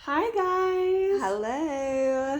Hi guys! Hello.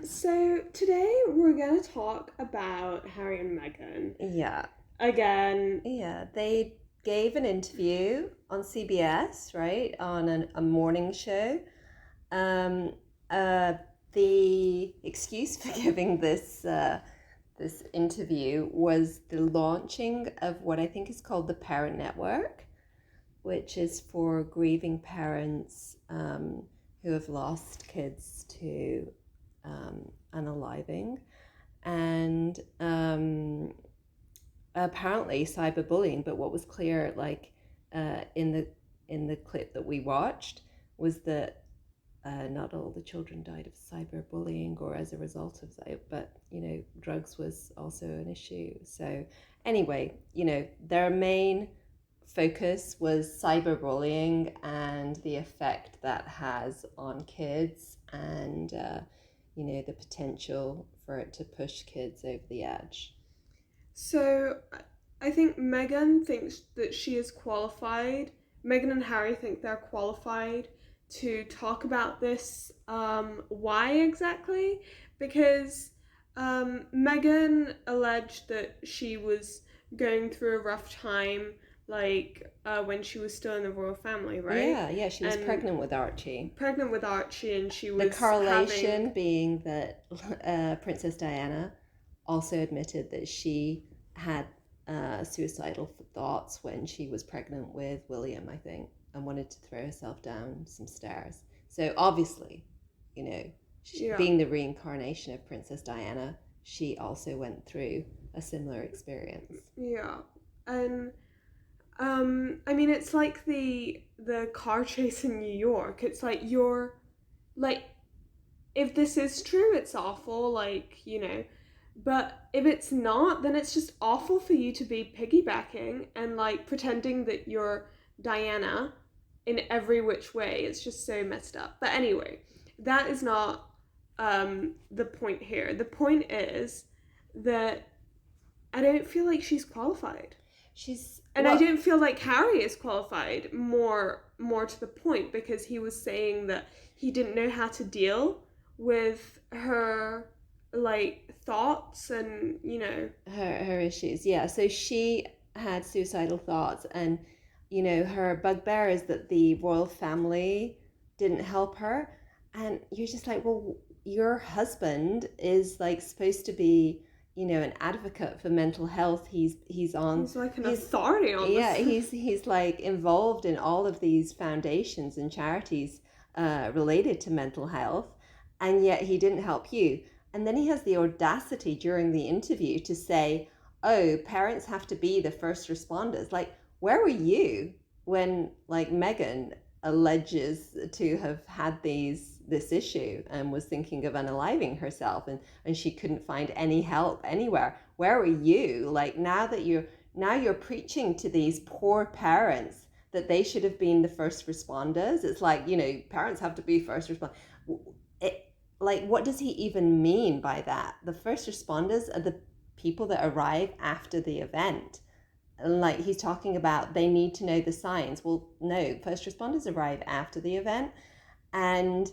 So today we're gonna talk about Harry and Meghan. Yeah, Again. yeah. They gave an interview on CBS, right, on a morning show. Um, uh, the excuse for giving this interview was the launching of what I think is called the Parent Network, which is for grieving parents who have lost kids to unaliving. And apparently cyberbullying. But what was clear, in the clip that we watched, was that not all the children died of cyberbullying or as a result of that, but drugs was also an issue. So anyway, their main focus was cyberbullying and the effect that has on kids, and the potential for it to push kids over the edge. So I think Meghan thinks that she is qualified. Meghan and Harry think they're qualified to talk about this. Why exactly? Because Meghan alleged that she was going through a rough time, when she was still in the royal family, right? Yeah, she was pregnant with Archie. Pregnant with Archie, and she was The correlation being that Princess Diana also admitted that she had suicidal thoughts when she was pregnant with William, I think, and wanted to throw herself down some stairs. So obviously, being the reincarnation of Princess Diana, she also went through a similar experience. Yeah, and I mean, it's like the car chase in New York. It's like you're like, if this is true, it's awful, but if it's not, then it's just awful for you to be piggybacking and like pretending that you're Diana in every which way. It's just so messed up. But anyway, that is not the point here. The point is that I don't feel like she's qualified. I didn't feel like Harry is qualified, more to the point, because he was saying that he didn't know how to deal with her thoughts and her issues. Yeah, so she had suicidal thoughts, and her bugbear is that the royal family didn't help her. And you're just like, well, your husband is like supposed to be an advocate for mental health. He's like an authority on yeah this. he's like involved in all of these foundations and charities related to mental health, and yet he didn't help you. And then he has the audacity during the interview to say, oh, parents have to be the first responders. Like, where were you when Meghan alleges to have had this issue and was thinking of unaliving herself, and she couldn't find any help anywhere? Where were you? Like, now you're preaching to these poor parents that they should have been the first responders. It's like, parents have to be first responders. What does he even mean by that? The first responders are the people that arrive after the event. Like, he's talking about they need to know the signs. Well, no, first responders arrive after the event, and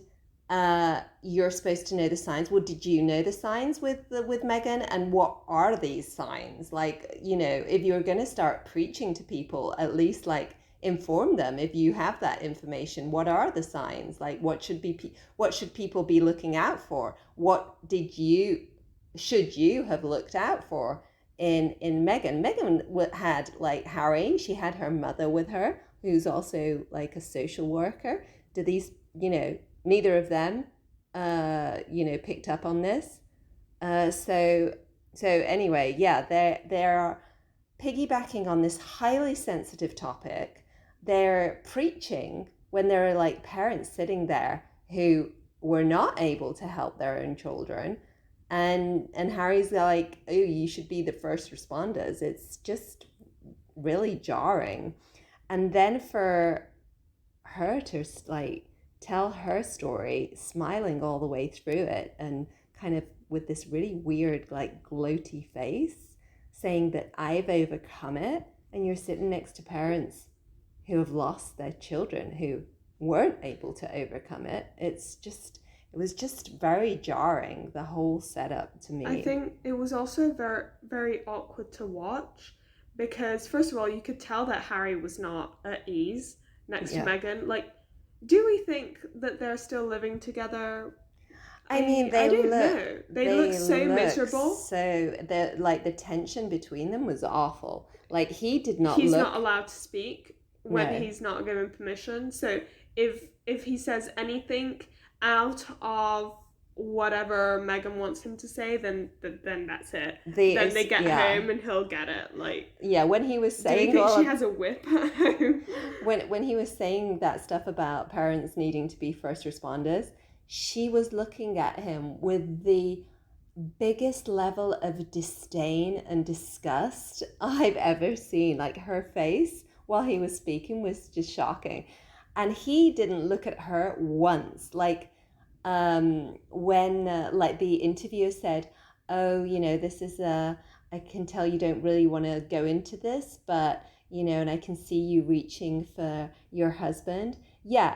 you're supposed to know the signs. Well, did you know the signs with Meghan? And what are these signs? If you're going to start preaching to people, at least inform them. If you have that information, what are the signs? What should people be looking out for? What should you have looked out for in Meghan? Meghan had Harry. She had her mother with her, who's also like a social worker. Do these, neither of them picked up on this. So anyway, yeah, they're piggybacking on this highly sensitive topic. They're preaching when there are parents sitting there who were not able to help their own children, and Harry's like, oh, you should be the first responders. It's just really jarring. And then for her to tell her story, smiling all the way through it, and kind of with this really weird gloaty face, saying that I've overcome it. And you're sitting next to parents who have lost their children, who weren't able to overcome it. It was just very jarring, the whole setup to I me. think it was also very, very awkward to watch because, first of all, you could tell that Harry was not at ease next to Yeah. Meghan. Like, do we think that they're still living together? I mean, I don't know. They look so miserable. the tension between them was awful. Like, he did not He's not look. allowed to speak when No. he's not given permission. So if he says anything out of whatever Meghan wants him to say, then that's it. Then they get home and he'll get it. Like, yeah, when he was do you saying think she has a whip at home? when he was saying that stuff about parents needing to be first responders, she was looking at him with the biggest level of disdain and disgust I've ever seen. Like, her face while he was speaking was just shocking. And he didn't look at her once. Like, when like the interviewer said, "Oh, this is I can tell you don't really want to go into this, but and I can see you reaching for your husband." Yeah,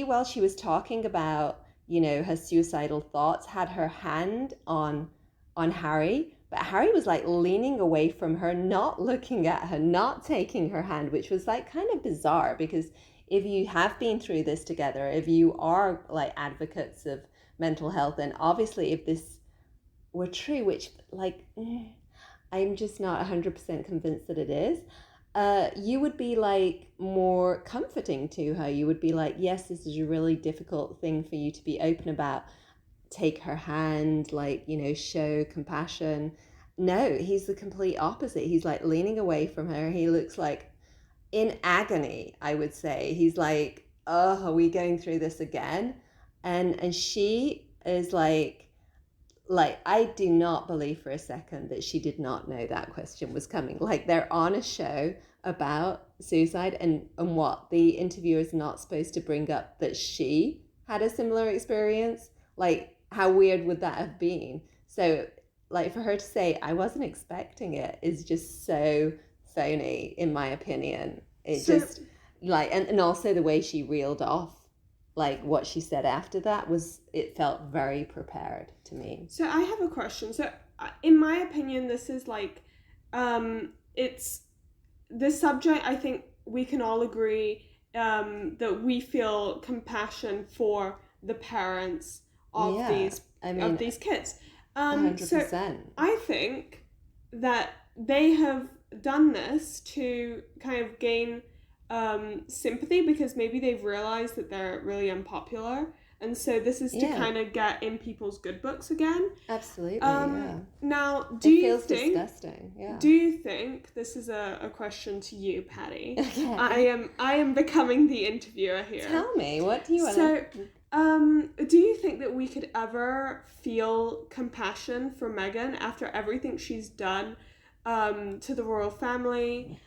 while she was talking about her suicidal thoughts, had her hand on Harry, but Harry was like leaning away from her, not looking at her, not taking her hand, which was like kind of bizarre, because if you have been through this together, if you are like advocates of mental health, and obviously if this were true, which like I'm just not 100% convinced that it is, you would be like more comforting to her. You would be like, yes, this is a really difficult thing for you to be open about. Take her hand, like, show compassion. No, he's the complete opposite. He's like leaning away from her. He looks like in agony, I would say. He's like, oh, are we going through this again? And she is like I do not believe for a second that she did not know that question was coming. Like, they're on a show about suicide, and what the interviewer is not supposed to bring up that she had a similar experience. Like, how weird would that have been? So like, for her to say I wasn't expecting it is just so phony, in my opinion. It So just like, and also the way she reeled off like what she said after that it felt very prepared to me. So I have a question. So in my opinion, this is like, it's this subject. I think we can all agree that we feel compassion for the parents of these kids. 100%. So I think that they have done this to kind of gain sympathy, because maybe they've realized that they're really unpopular, and so this is to kind of get in people's good books again. Absolutely. Yeah. Now, it feels disgusting. Yeah. Do you think, this is a question to you, Patty? Okay. I am becoming the interviewer here. Tell me, what do you want to... So, do you think that we could ever feel compassion for Meghan after everything she's done to the royal family?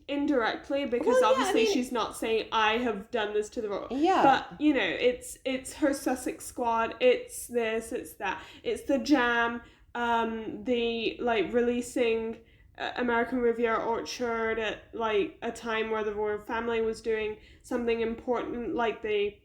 Indirectly, because obviously she's not saying I have done this to the royal. Yeah. But it's her Sussex squad. It's this. It's that. It's the jam. The like releasing American Riviera Orchard at like a time where the royal family was doing something important, like the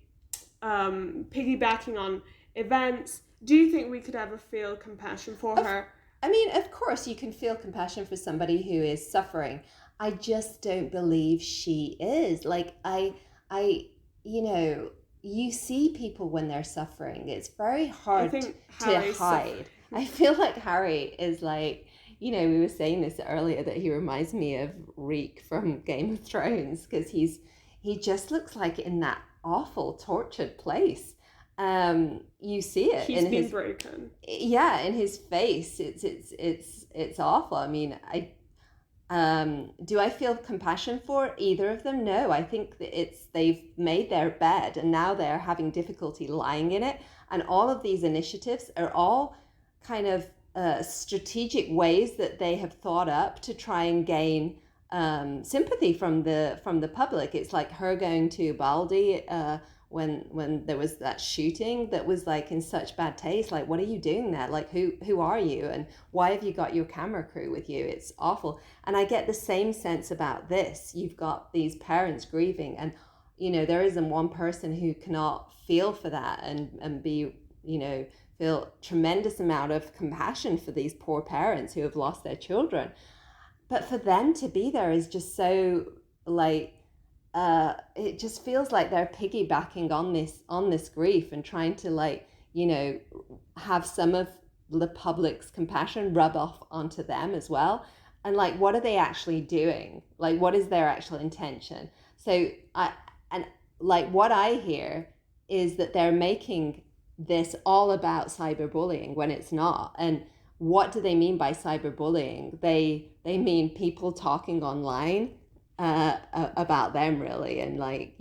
piggybacking on events. Do you think we could ever feel compassion for her? I mean, of course you can feel compassion for somebody who is suffering. I just don't believe she is. Like, you see people when they're suffering. It's very hard to hide. I feel like Harry is like, we were saying this earlier, that he reminds me of Reek from Game of Thrones, because he just looks like in that awful tortured place. You see it. He's been broken. Yeah, in his face. It's awful. I mean, do I feel compassion for either of them? No, I think that they've made their bed and now they're having difficulty lying in it. And all of these initiatives are all kind of strategic ways that they have thought up to try and gain sympathy from the public. It's like her going to Baldi when there was that shooting that was like in such bad taste. Like, what are you doing there? Like, who are you, and why have you got your camera crew with you? It's awful. And I get the same sense about this. You've got these parents grieving, and there isn't one person who cannot feel for that and be, feel tremendous amount of compassion for these poor parents who have lost their children. But for them to be there is just so like, it just feels like they're piggybacking on this grief and trying to like, have some of the public's compassion rub off onto them as well. And like, what are they actually doing? Like, what is their actual intention? So what I hear is that they're making this all about cyberbullying when it's not. And what do they mean by cyberbullying? They mean people talking online about them, really, and like,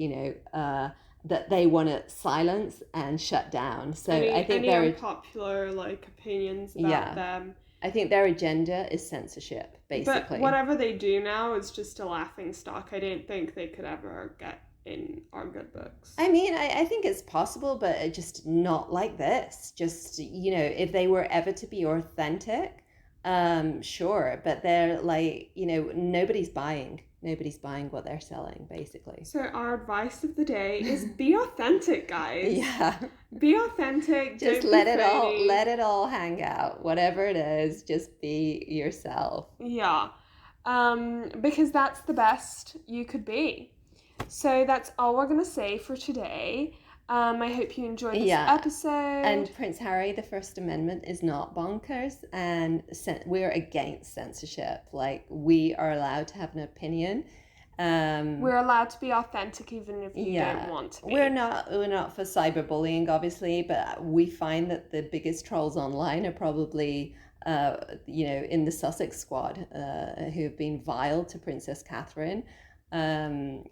that they want to silence and shut down. So I think any unpopular like opinions about them. I think their agenda is censorship, basically. But whatever they do now is just a laughing stock. I don't think they could ever get in our good books. I mean, I think it's possible, but just not like this. Just, if they were ever to be authentic, sure. But they're like, nobody's buying what they're selling, basically. So our advice of the day is be authentic, guys. Yeah. Be authentic. Just let it all hang out. Whatever it is, just be yourself. Yeah. Because that's the best you could be. So that's all we're going to say for today. I hope you enjoyed this episode. And Prince Harry, the First Amendment is not bonkers, and we're against censorship. Like, we are allowed to have an opinion. We're allowed to be authentic even if you don't want to be. We're not for cyberbullying, obviously, but we find that the biggest trolls online are probably in the Sussex squad, who have been vile to Princess Catherine, in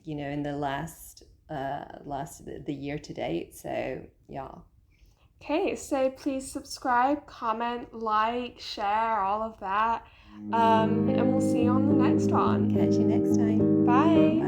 the last the year to date. So yeah. Okay, so please subscribe, comment, like, share, all of that, and we'll see you on the next one. Catch you next time. Bye.